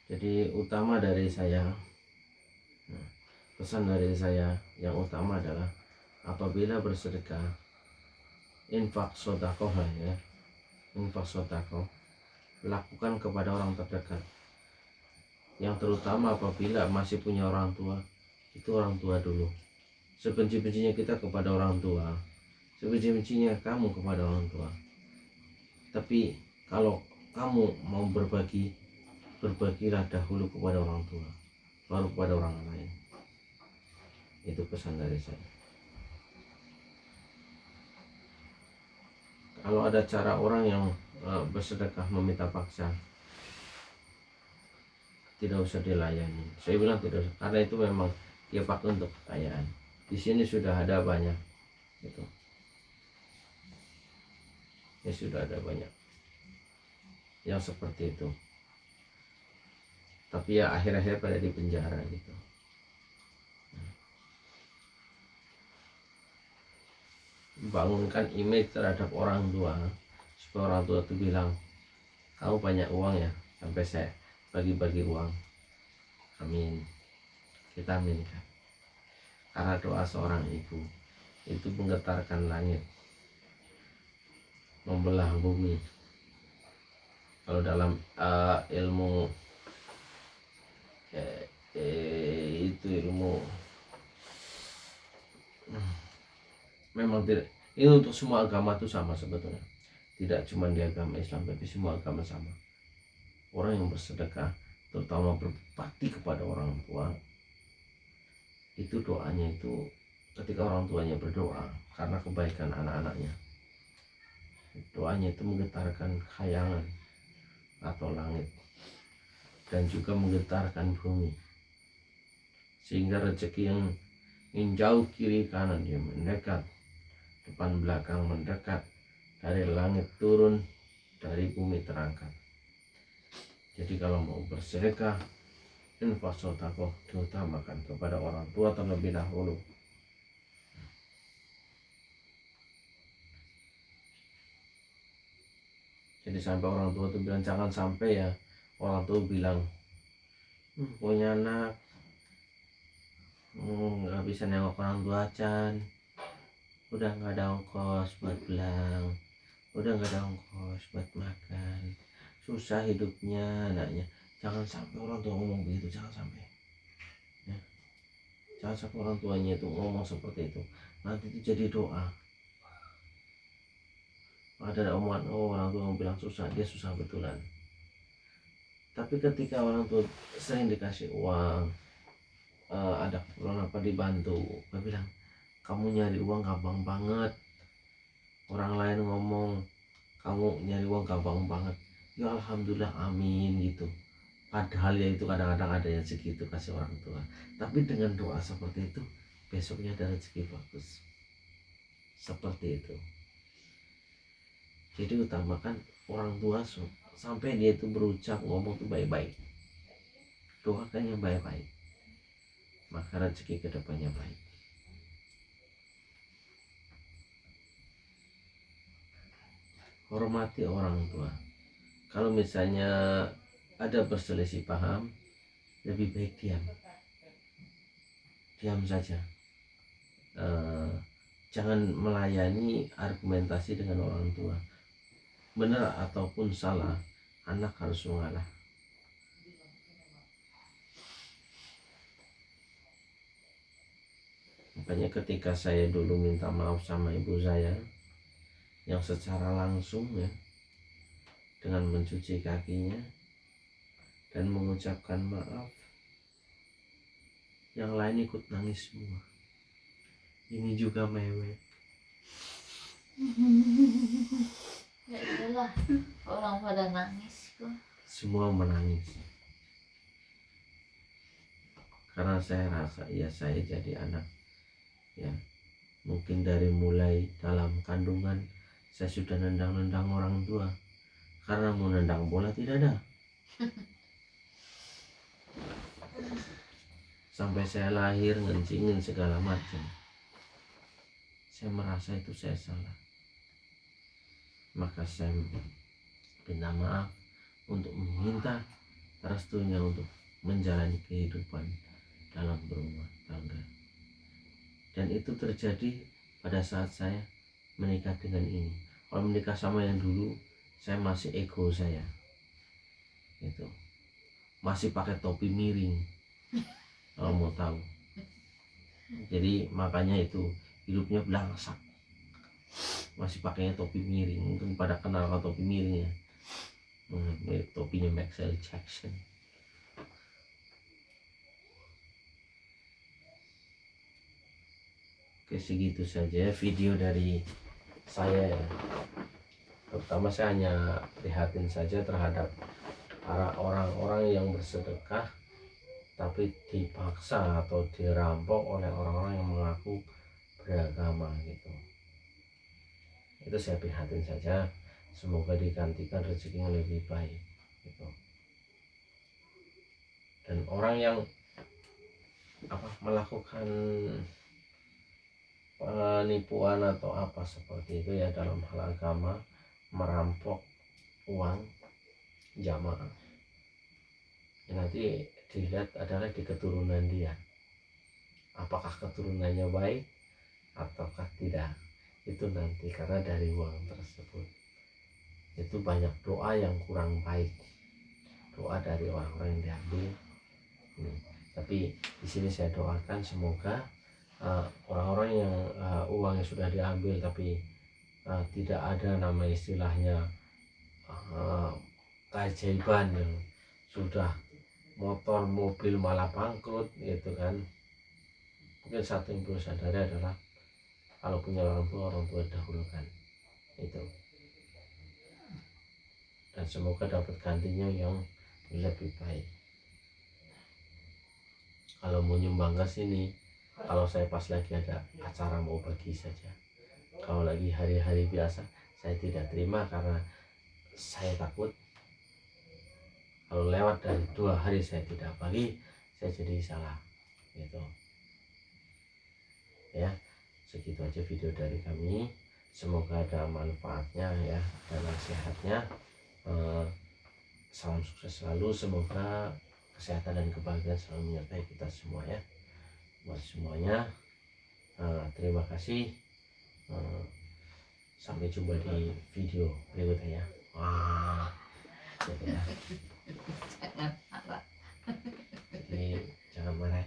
Jadi utama dari saya, pesan dari saya yang utama adalah apabila bersedekah, infak sodakoh lah ya, infak sodakoh lakukan kepada orang terdekat. Yang terutama apabila masih punya orang tua, itu orang tua dulu. Sebenci-bencinya kita kepada orang tua, sebenci-bencinya kamu kepada orang tua. Tapi kalau kamu mau berbagi, berbagilah dahulu kepada orang tua, baru kepada orang lain. Itu pesan dari saya. Kalau ada cara orang yang bersedekah meminta paksa, tidak usah dilayani. Saya bilang tidak usah, karena itu memang dia pakai untuk kekayaan. Di sini sudah ada banyak, gitu. Ya sudah ada banyak yang seperti itu. Tapi ya akhir-akhir pada di penjara gitu. Bangunkan image terhadap orang tua supaya orang tua itu bilang, kamu banyak uang ya, sampai saya bagi-bagi uang. Amin. Kita aminkan. Karena doa seorang ibu itu menggetarkan langit, membelah bumi. Kalau dalam ilmu itu ilmu memang tidak, ini untuk semua agama itu sama sebetulnya, tidak cuma di agama Islam tapi semua agama sama. Orang yang bersedekah, terutama berbakti kepada orang tua, itu doanya itu ketika orang tuanya berdoa karena kebaikan anak-anaknya, doanya itu menggetarkan khayangan atau langit dan juga menggetarkan bumi, sehingga rezeki yang jauh kiri kanan dia mendekat, depan belakang mendekat, dari langit turun, dari bumi terangkat. Jadi kalau mau bersedekah, infak sedekah diutamakan kepada orang tua terlebih dahulu. Jadi sampai orang tua itu bilang, jangan sampai ya orang tua bilang, punya anak nggak bisa nengok orang tua acan, udah nggak ada ongkos buat pulang, udah nggak ada ongkos buat makan, susah hidupnya anaknya. Jangan sampai orang tua ngomong begitu, jangan sampai ya. Jangan sampai orang tuanya itu ngomong seperti itu, nanti itu jadi doa. Ada omongan, oh orang tua bilang susah, dia susah betulan. Tapi ketika orang tua sering dikasih uang, ada keperluan apa dibantu, dia bilang, kamu nyari uang gampang banget. Orang lain ngomong kamu nyari uang gampang banget, ya alhamdulillah amin gitu. Padahal ya itu kadang-kadang ada yang segitu kasih orang tua, tapi dengan doa seperti itu besoknya ada rezeki bagus. Seperti itu. Jadi utamakan orang tua sampai dia itu berucap ngomong itu baik-baik, doakan yang baik-baik, maka rezeki kedepannya baik. Hormati orang tua. Kalau misalnya ada berselisih paham, lebih baik diam saja. Jangan melayani argumentasi dengan orang tua. Benar ataupun salah, anak harus mengalah. Makanya ketika saya dulu minta maaf sama ibu saya, yang secara langsung ya, dengan mencuci kakinya dan mengucapkan maaf, yang lain ikut nangis semua. Ini juga mewek. Ya iyalah, orang pada nangis kok. Semua menangis. Karena saya rasa ya saya jadi anak ya, mungkin dari mulai dalam kandungan saya sudah nendang-nendang orang tua, karena mau nendang bola tidak ada. Sampai saya lahir ngencingin segala macam. Saya merasa itu saya salah, maka saya minta maaf untuk meminta restunya untuk menjalani kehidupan dalam berumah tangga. Dan itu terjadi pada saat saya menikah dengan ini. Kalau menikah sama yang dulu, saya masih ego saya, itu masih pakai topi miring, kalau mau tahu. Jadi makanya itu hidupnya belangsak, masih pakainya topi miring. Mungkin pada kenal kalau topi miring ya, mirip topinya Michael Jackson. Oke, segitu saja video dari saya ya. Pertama saya hanya prihatin saja terhadap para orang-orang yang bersedekah tapi dipaksa atau dirampok oleh orang-orang yang mengaku beragama gitu. Itu saya prihatin saja. Semoga digantikan rezeki yang lebih baik gitu. Dan orang yang melakukan penipuan atau apa seperti itu ya dalam hal agama, merampok uang jamaah, ya nanti dilihat adalah di keturunan dia, apakah keturunannya baik ataukah tidak, itu nanti. Karena dari uang tersebut itu banyak doa yang kurang baik, doa dari orang-orang yang diambil. Tapi di sini saya doakan semoga orang-orang yang uangnya sudah diambil tapi tidak ada nama istilahnya keajaiban yang sudah motor mobil malah bangkrut gitu kan. Mungkin satu yang perlu sadari adalah kalau punya orang tua dahulukan itu, dan semoga dapat gantinya yang lebih baik. Kalau mau nyumbang ke sini, kalau saya pas lagi ada acara mau bagi saja. Kalau lagi hari-hari biasa saya tidak terima karena saya takut kalau lewat dari 2 hari saya tidak bagi, saya jadi salah gitu ya. Segitu aja video dari kami, semoga ada manfaatnya ya dan nasihatnya. Salam sukses selalu, semoga kesehatan dan kebahagiaan selalu menyertai kita semua ya. Buat semuanya terima kasih. Sampai jumpa di video berikutnya ya. Gitu ya. Jangan marah. Jadi jangan marah.